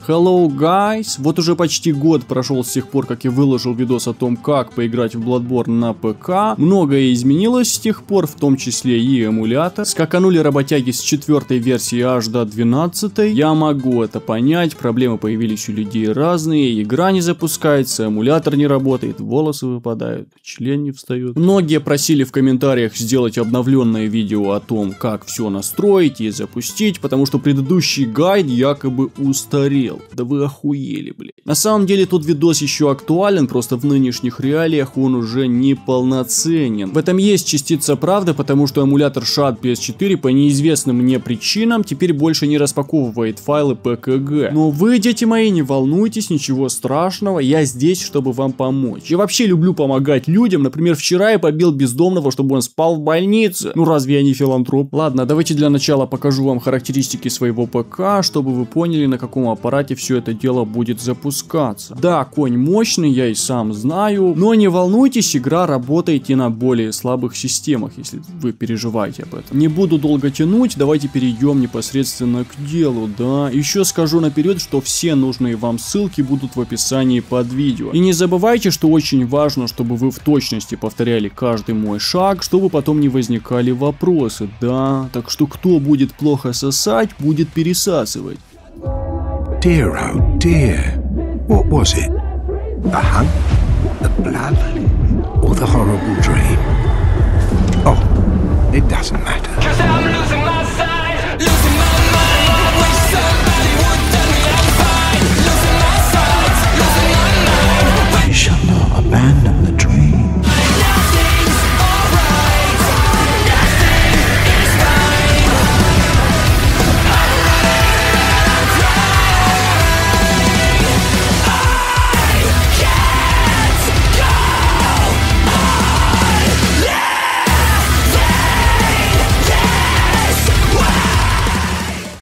Hello guys, вот уже почти год прошел с тех пор, как я выложил видос о том, как поиграть в Bloodborne на ПК. Многое изменилось с тех пор, в том числе и эмулятор. Скаканули работяги с 4 версии аж до 12. Я могу это понять, проблемы появились у людей разные, игра не запускается, эмулятор не работает, волосы выпадают, член не встает. Многие просили в комментариях сделать обновленное видео о том, как все настроить и запустить, потому что предыдущий гайд якобы устарел. Да вы охуели, блядь. На самом деле тот видос еще актуален, просто в нынешних реалиях он уже неполноценен. В этом есть частица правды, потому что эмулятор SHAD PS4 по неизвестным мне причинам теперь больше не распаковывает файлы PKG. Но вы, дети мои, не волнуйтесь, ничего страшного, я здесь, чтобы вам помочь. Я вообще люблю помогать людям, например, вчера я побил бездомного, чтобы он спал в больнице. Ну разве я не филантроп? Ладно, давайте для начала покажу вам характеристики своего ПК, чтобы вы поняли, на каком аппарате все это дело будет запускаться. Да, конь мощный, я и сам знаю, но не волнуйтесь, игра работает и на более слабых системах, если вы переживаете об этом. Не буду долго тянуть, давайте перейдем непосредственно к делу, да. Еще скажу наперед, что все нужные вам ссылки будут в описании под видео. И не забывайте, что очень важно, чтобы вы в точности повторяли каждый мой шаг, чтобы потом не возникали вопросы, да. Так что кто будет плохо сосать, будет пересасывать. Dear, oh dear. What was it? The hunt? The blood? Or the horrible dream? Oh, it doesn't matter. 'Cause I'm losing my sight, losing my mind. I wish somebody would tell me I'm fine. Losing my sight, losing my mind. We shall not abandon the dream. Nothing's alright. Nothing is fine. I'm running out of time. I can't go on living this way.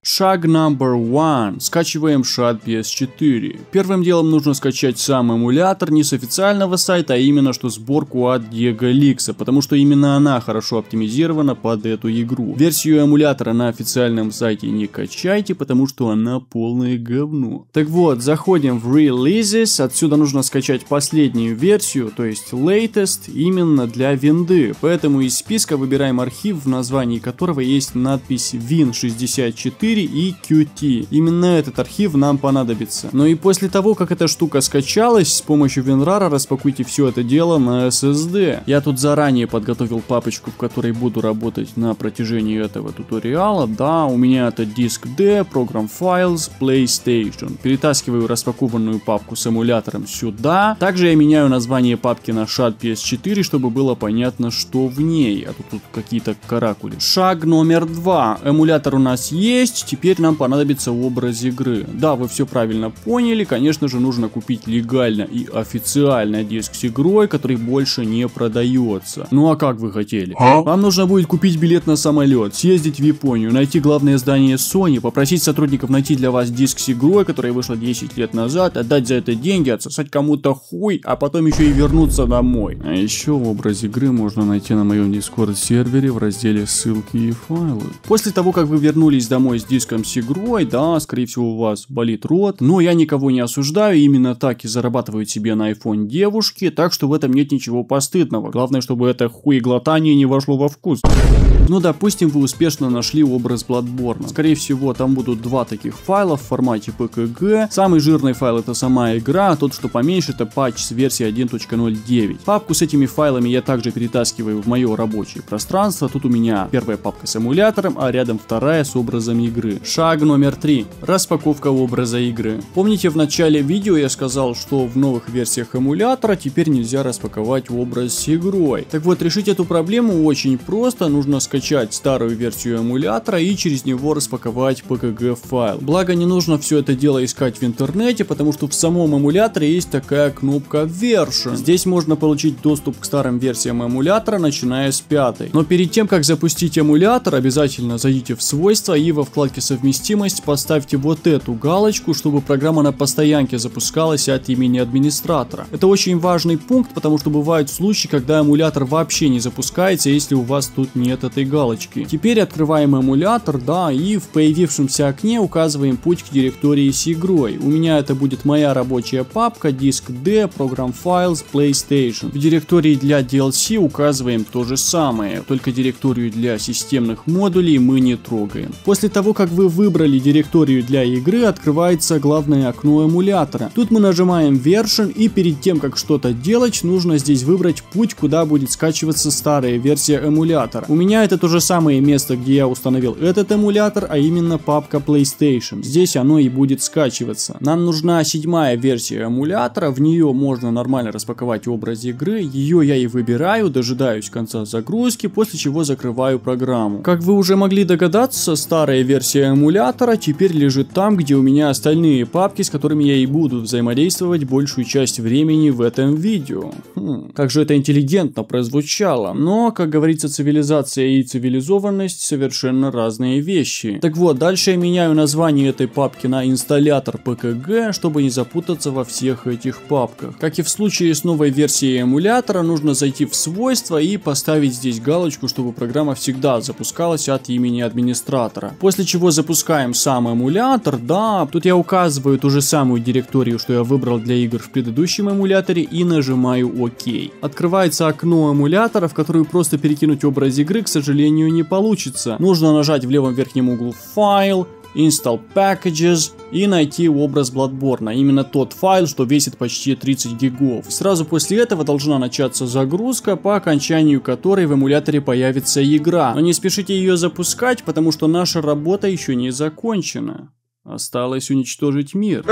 Шаг номер 1. Скачиваем SHAD PS4. Первым делом нужно скачать сам эмулятор, не с официального сайта, а именно что сборку от Diego Lix, потому что именно она хорошо оптимизирована под эту игру. Версию эмулятора на официальном сайте не качайте, потому что она полное говно. Так вот, заходим в Releases, отсюда нужно скачать последнюю версию, то есть Latest, именно для винды. Поэтому из списка выбираем архив, в названии которого есть надпись Win64 и QT. Именно этот архив нам понадобится. Но и после того, как эта штука скачалась, с помощью WinRAR распакуйте все это дело на SSD. Я тут заранее подготовил папочку, в которой буду работать на протяжении этого туториала. Да, у меня это диск D, Program Files, PlayStation. Перетаскиваю распакованную папку с эмулятором сюда. Также я меняю название папки на SHAD PS4, чтобы было понятно, что в ней. А тут какие-то каракули. Шаг номер 2. Эмулятор у нас есть. Теперь нам понадобится образ игры. Да, вы все правильно поняли. Конечно же, нужно купить легально и официально диск с игрой, который больше не продается. Ну а как вы хотели? Вам нужно будет купить билет на самолет, съездить в Японию, найти главное здание Sony, попросить сотрудников найти для вас диск с игрой, которая вышла 10 лет назад, отдать за это деньги, отсосать кому-то хуй, а потом еще и вернуться домой. А еще образ игры можно найти на моем Discord сервере в разделе ссылки и файлы. После того, как вы вернулись домой с диском с игрой, да, скорее всего у вас болит рот, но я никого не осуждаю, именно так и зарабатывают себе на iPhone девушки, так что в этом нет ничего постыдного. Главное, чтобы это хуеглотание не вошло во вкус. Ну, допустим, вы успешно нашли образ Bloodborne. Скорее всего, там будут два таких файла в формате PKG. Самый жирный файл — это сама игра, а тот, что поменьше, это патч с версии 1.09. Папку с этими файлами я также перетаскиваю в мое рабочее пространство. Тут у меня первая папка с эмулятором, а рядом вторая с образом игры. Шаг номер 3. Распаковка образа игры. Помните, в начале видео я сказал, что в новых версиях эмулятора теперь нельзя распаковать образ с игрой. Так вот, решить эту проблему очень просто. Нужно скачать старую версию эмулятора и через него распаковать PKG файл. Благо, не нужно все это дело искать в интернете, потому что в самом эмуляторе есть такая кнопка Version. Здесь можно получить доступ к старым версиям эмулятора, начиная с 5. Но перед тем, как запустить эмулятор, обязательно зайдите в свойства и во вкладке совместимость поставьте вот эту галочку, чтобы программа на постоянке запускалась от имени администратора. Это очень важный пункт, потому что бывают случаи, когда эмулятор вообще не запускается, если у вас тут нет вот этой галочки. Теперь открываем эмулятор, да, и в появившемся окне указываем путь к директории с игрой. У меня это будет моя рабочая папка, диск D, Program Files, PlayStation. В директории для DLC указываем то же самое, только директорию для системных модулей мы не трогаем. После того, как вы выбрали директорию для игры, открывается главное окно эмулятора. Тут мы нажимаем Version, и перед тем, как что-то делать, нужно здесь выбрать путь, куда будет скачиваться старая версия эмулятора. У меня это то же самое место, где я установил этот эмулятор, а именно папка PlayStation. Здесь оно и будет скачиваться. Нам нужна 7-я версия эмулятора, в нее можно нормально распаковать образ игры, ее я и выбираю, дожидаюсь конца загрузки, после чего закрываю программу. Как вы уже могли догадаться, старая версия эмулятора теперь лежит там, где у меня остальные папки, с которыми я и буду взаимодействовать большую часть времени в этом видео. Как же это интеллигентно прозвучало, но, как говорится, цивилизация и цивилизованность совершенно разные вещи. Так вот, дальше я меняю название этой папки на инсталлятор PKG, чтобы не запутаться во всех этих папках. Как и в случае с новой версией эмулятора, нужно зайти в свойства и поставить здесь галочку, чтобы программа всегда запускалась от имени администратора. После чего запускаем сам эмулятор, да, тут я указываю ту же самую директорию, что я выбрал для игр в предыдущем эмуляторе, и нажимаю ОК. Открывается окно эмулятора, в которое просто перекинуть образ игры, к сожалению, не получится. Нужно нажать в левом верхнем углу «Файл», Install Packages и найти образ Bloodborne, именно тот файл, что весит почти 30 гигов. Сразу после этого должна начаться загрузка, по окончанию которой в эмуляторе появится игра. Но не спешите ее запускать, потому что наша работа еще не закончена. Осталось уничтожить мир.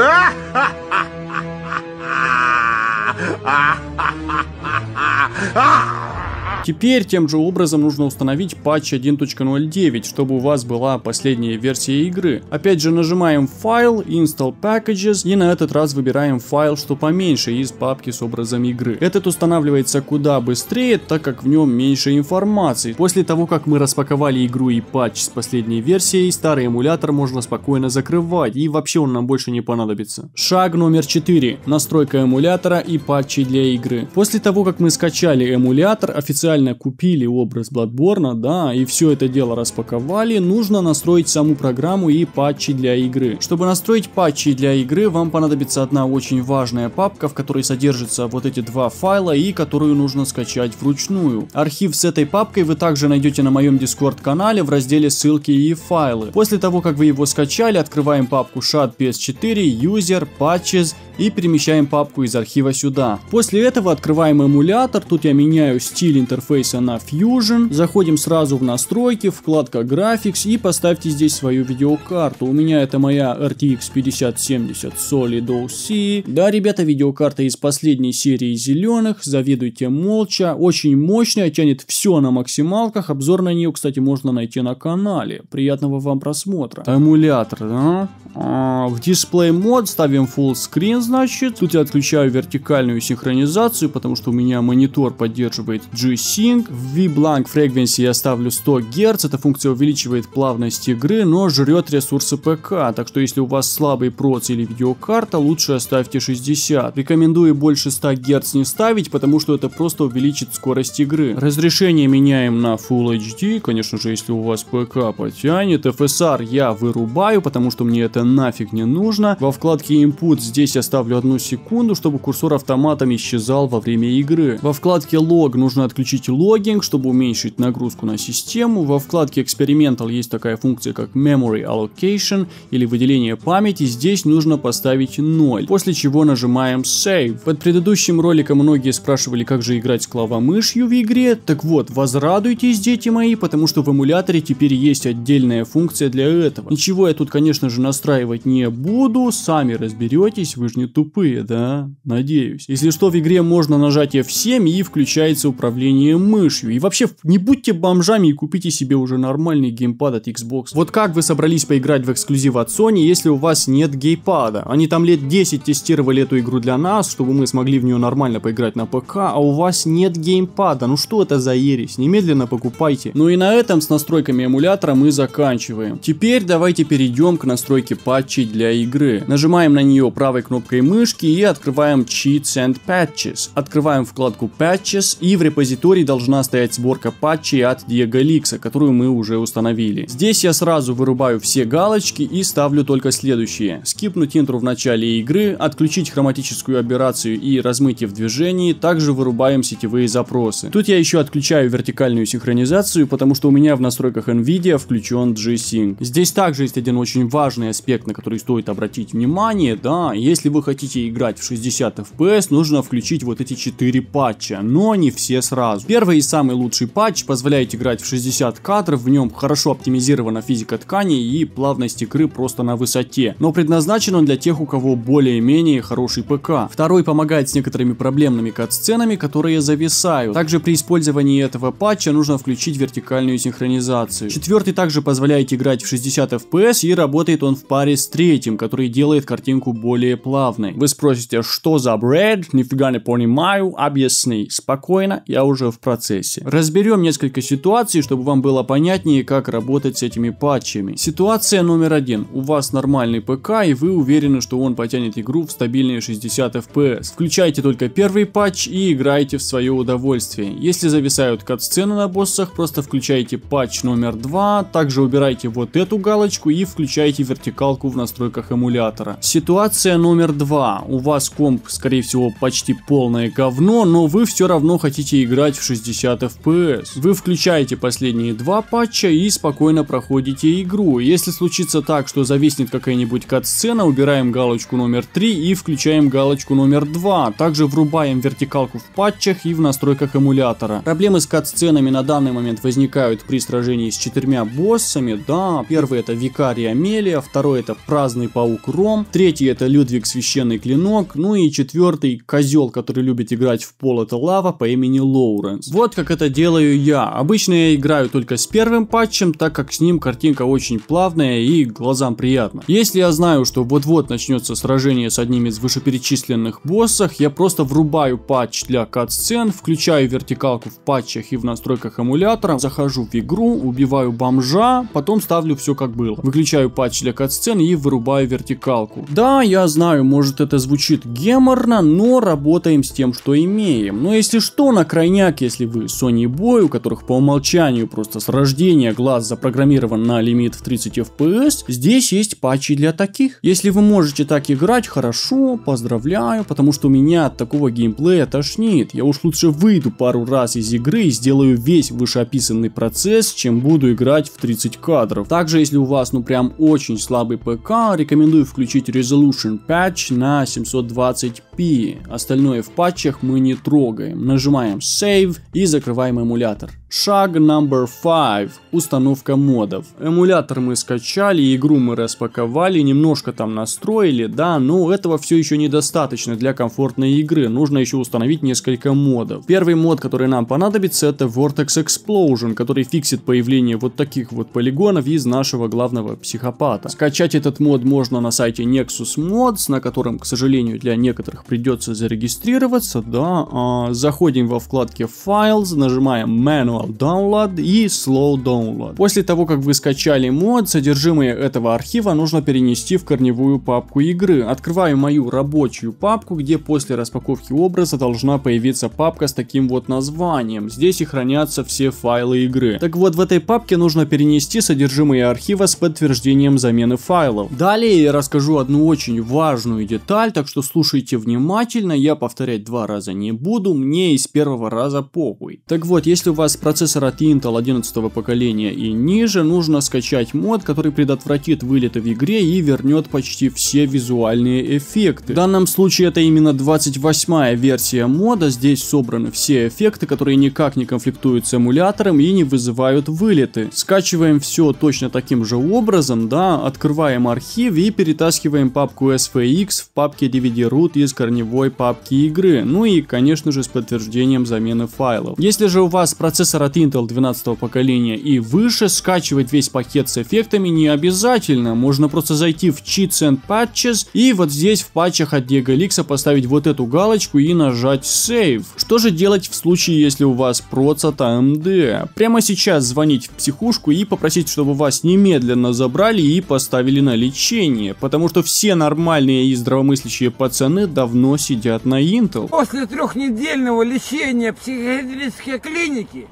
Теперь тем же образом нужно установить патч 1.09, чтобы у вас была последняя версия игры. Опять же нажимаем файл, Install Packages, и на этот раз выбираем файл, что поменьше, из папки с образом игры. Этот устанавливается куда быстрее, так как в нем меньше информации. После того, как мы распаковали игру и патч с последней версией, старый эмулятор можно спокойно закрывать, и вообще он нам больше не понадобится. Шаг номер 4. Настройка эмулятора и патчи для игры. После того, как мы скачали эмулятор, официально купили образ Bloodborne, да, и все это дело распаковали, нужно настроить саму программу и патчи для игры. Чтобы настроить патчи для игры, вам понадобится одна очень важная папка, в которой содержатся вот эти два файла и которую нужно скачать вручную. Архив с этой папкой вы также найдете на моем Discord канале в разделе ссылки и файлы. После того, как вы его скачали, открываем папку SHAD PS4, User, Patches и перемещаем папку из архива сюда. После этого открываем эмулятор, тут я меняю стиль интерфейса на Fusion, заходим сразу в настройки, вкладка Graphics и поставьте здесь свою видеокарту. У меня это моя RTX 5070 Solid OC. Да, ребята, видеокарта из последней серии зеленых, завидуйте молча, очень мощная, тянет все на максималках, обзор на нее, кстати, можно найти на канале. Приятного вам просмотра. Эмулятор, да? В Display Mode ставим Full Screen, значит. Тут я отключаю вертикальную синхронизацию, потому что у меня монитор поддерживает G-Sync. В V-Blank Frequency я ставлю 100 Гц. Эта функция увеличивает плавность игры, но жрет ресурсы ПК. Так что если у вас слабый проц или видеокарта, лучше оставьте 60. Рекомендую больше 100 Гц не ставить, потому что это просто увеличит скорость игры. Разрешение меняем на Full HD, конечно же, если у вас ПК потянет. FSR я вырубаю, потому что мне это нафиг не нужно. Во вкладке Input здесь я ставлю 1 секунду, чтобы курсор автоматом исчезал во время игры. Во вкладке Log нужно отключить логинг, чтобы уменьшить нагрузку на систему. Во вкладке Experimental есть такая функция, как Memory Allocation или выделение памяти. Здесь нужно поставить 0, после чего нажимаем Save. Под предыдущим роликом многие спрашивали, как же играть с клавомышью в игре. Так вот, возрадуйтесь, дети мои, потому что в эмуляторе теперь есть отдельная функция для этого. Ничего я тут, конечно же, настраивать не буду, сами разберетесь, вы же не тупые, да? Надеюсь. Если что, в игре можно нажать F7 и включается управление мышью. И вообще, не будьте бомжами и купите себе уже нормальный геймпад от Xbox. Вот как вы собрались поиграть в эксклюзив от Sony, если у вас нет геймпада? Они там лет 10 тестировали эту игру для нас, чтобы мы смогли в нее нормально поиграть на ПК, а у вас нет геймпада. Ну что это за ересь? Немедленно покупайте. Ну и на этом с настройками эмулятора мы заканчиваем. Теперь давайте перейдем к настройке патчей для игры. Нажимаем на нее правой кнопкой кнопкой мышки и открываем Cheats and Patches. Открываем вкладку Patches, и в репозитории должна стоять сборка патчей от Diego Lix, которую мы уже установили. Здесь я сразу вырубаю все галочки и ставлю только следующие: скипнуть интро в начале игры, отключить хроматическую аберрацию и размытие в движении, также вырубаем сетевые запросы. Тут я еще отключаю вертикальную синхронизацию, потому что у меня в настройках NVIDIA включен G-Sync. Здесь также есть один очень важный аспект, на который стоит обратить внимание, да, если вы хотите играть в 60 FPS, нужно включить вот эти 4 патча, но не все сразу. Первый и самый лучший патч позволяет играть в 60 кадров, в нем хорошо оптимизирована физика тканей и плавность игры просто на высоте, но предназначен он для тех, у кого более-менее хороший ПК. Второй помогает с некоторыми проблемными кат-сценами, которые зависают. Также при использовании этого патча нужно включить вертикальную синхронизацию. Четвертый также позволяет играть в 60 FPS, и работает он в паре с третьим, который делает картинку более плавной. Вы спросите, что за бред? Нифига не понимаю, объясни. Спокойно, я уже в процессе. Разберем несколько ситуаций, чтобы вам было понятнее, как работать с этими патчами. Ситуация номер 1. У вас нормальный ПК, и вы уверены, что он потянет игру в стабильные 60 FPS. Включайте только первый патч и играйте в свое удовольствие. Если зависают кат-сцены на боссах, просто включайте патч номер 2, также убирайте вот эту галочку и включайте вертикалку в настройках эмулятора. Ситуация номер 2. У вас комп, скорее всего, почти полное говно, но вы все равно хотите играть в 60 FPS. Вы включаете последние 2 патча и спокойно проходите игру. Если случится так, что зависнет какая-нибудь кат-сцена, убираем галочку номер 3 и включаем галочку номер 2. Также врубаем вертикалку в патчах и в настройках эмулятора. Проблемы с кат-сценами на данный момент возникают при сражении с 4 боссами. Да, первый это Викарий Амелия, второй это Праздный Паук Ром, третий это Людвиг Священный Клинок, ну и четвертый козел, который любит играть в пол, это Лава по имени Лоуренс. Вот как это делаю я. Обычно я играю только с первым патчем, так как с ним картинка очень плавная и глазам приятно. Если я знаю, что вот-вот начнется сражение с одним из вышеперечисленных боссов, я просто врубаю патч для кат-сцен, включаю вертикалку в патчах и в настройках эмулятора, захожу в игру, убиваю бомжа, потом ставлю все как было. Выключаю патч для кат-сцен и вырубаю вертикалку. Да, я знаю, может это звучит геморно, но работаем с тем, что имеем. Но если что, на крайняк, если вы Sony Boy, у которых по умолчанию просто с рождения глаз запрограммирован на лимит в 30 FPS, здесь есть патчи для таких. Если вы можете так играть, хорошо, поздравляю, потому что меня от такого геймплея тошнит. Я уж лучше выйду пару раз из игры и сделаю весь вышеописанный процесс, чем буду играть в 30 кадров. Также, если у вас ну прям очень слабый ПК, рекомендую включить Resolution Patch на 720p. Остальное в патчах мы не трогаем. Нажимаем Save и закрываем эмулятор. Шаг номер 5. Установка модов. Эмулятор мы скачали, игру мы распаковали, немножко там настроили, да, но этого все еще недостаточно для комфортной игры. Нужно еще установить несколько модов. Первый мод, который нам понадобится, это Vortex Explosion, который фиксит появление вот таких вот полигонов из нашего главного психопата. Скачать этот мод можно на сайте Nexus Mods, на котором, к сожалению, для некоторых придется зарегистрироваться, да. Заходим во вкладке Files, нажимаем Manual Download и Slow Download. После того, как вы скачали мод, содержимое этого архива нужно перенести в корневую папку игры. Открываю мою рабочую папку, где после распаковки образа должна появиться папка с таким вот названием. Здесь и хранятся все файлы игры. Так вот, в этой папке нужно перенести содержимое архива с подтверждением замены файлов. Далее я расскажу одну очень важную деталь, так что слушайте внимательно, я повторять 2 раза не буду, мне и с первого раза похуй. Так вот, если у вас процессор от Intel 11 поколения и ниже, нужно скачать мод, который предотвратит вылеты в игре и вернет почти все визуальные эффекты. В данном случае это именно 28-я версия мода, здесь собраны все эффекты, которые никак не конфликтуют с эмулятором и не вызывают вылеты. Скачиваем все точно таким же образом, да, открываем архив и перетаскиваем папку SVX в папке DVD-root из корневой папки игры, ну и конечно же с подтверждением замены файлов. Если же у вас процессор эмулятор от Intel 12 поколения и выше, скачивать весь пакет с эффектами не обязательно. Можно просто зайти в Cheats and Patches и вот здесь в патчах от Diego Lix поставить вот эту галочку и нажать Save. Что же делать в случае, если у вас проц от AMD? Прямо сейчас звонить в психушку и попросить, чтобы вас немедленно забрали и поставили на лечение, потому что все нормальные и здравомыслящие пацаны давно сидят на Intel. После трехнедельного лечения в психиатрической клинике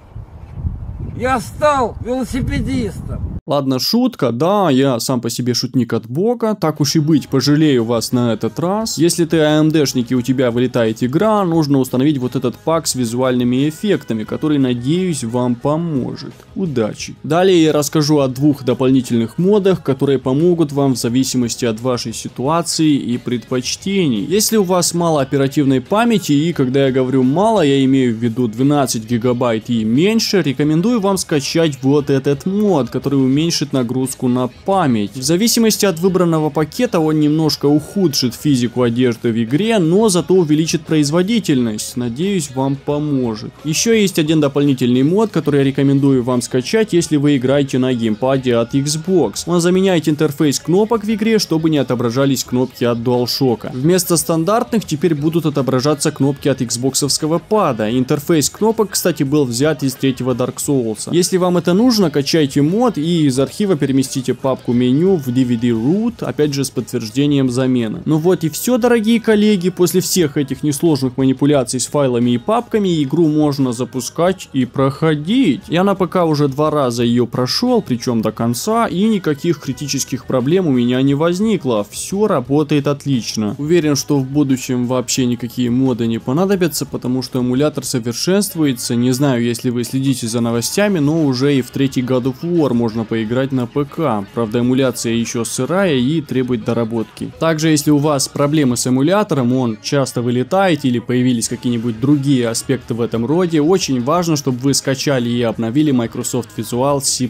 я стал велосипедистом. Ладно, шутка, да, я сам по себе шутник от бога, так уж и быть, пожалею вас на этот раз. Если ты AMD-шник и у тебя вылетает игра, нужно установить вот этот пак с визуальными эффектами, который, надеюсь, вам поможет. Удачи! Далее я расскажу о двух дополнительных модах, которые помогут вам в зависимости от вашей ситуации и предпочтений. Если у вас мало оперативной памяти, и когда я говорю мало, я имею в виду 12 гигабайт и меньше, рекомендую вам скачать вот этот мод, который уменьшит нагрузку на память. В зависимости от выбранного пакета он немножко ухудшит физику одежды в игре, но зато увеличит производительность. Надеюсь, вам поможет. Еще есть один дополнительный мод, который я рекомендую вам скачать, если вы играете на геймпаде от Xbox. Он заменяет интерфейс кнопок в игре, чтобы не отображались кнопки от DualShock. Вместо стандартных теперь будут отображаться кнопки от Xbox-овского пада. Интерфейс кнопок, кстати, был взят из третьего Dark Souls. Если вам это нужно, качайте мод и из архива переместите папку меню в DVD root, опять же с подтверждением замены. Ну вот и все, дорогие коллеги, после всех этих несложных манипуляций с файлами и папками игру можно запускать и проходить. Я на ПК уже 2 раза ее прошел, причем до конца, и никаких критических проблем у меня не возникло, все работает отлично. Уверен, что в будущем вообще никакие моды не понадобятся, потому что эмулятор совершенствуется. Не знаю, если вы следите за новостями, но уже и в третий God of War можно поиграть на ПК. Правда, эмуляция еще сырая и требует доработки. Также, если у вас проблемы с эмулятором, он часто вылетает или появились какие-нибудь другие аспекты в этом роде, очень важно, чтобы вы скачали и обновили Microsoft Visual C++.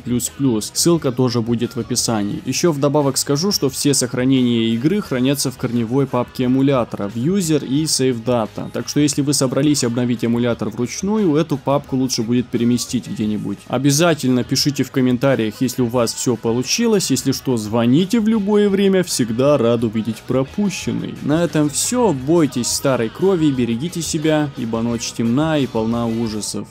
Ссылка тоже будет в описании. Еще вдобавок скажу, что все сохранения игры хранятся в корневой папке эмулятора, в User и Save Data. Так что, если вы собрались обновить эмулятор вручную, эту папку лучше будет переместить где-нибудь. Обязательно пишите в комментариях, если у вас все получилось. Если что, звоните в любое время, всегда рад увидеть пропущенный. На этом все. Бойтесь старой крови, берегите себя, ибо ночь темна и полна ужасов.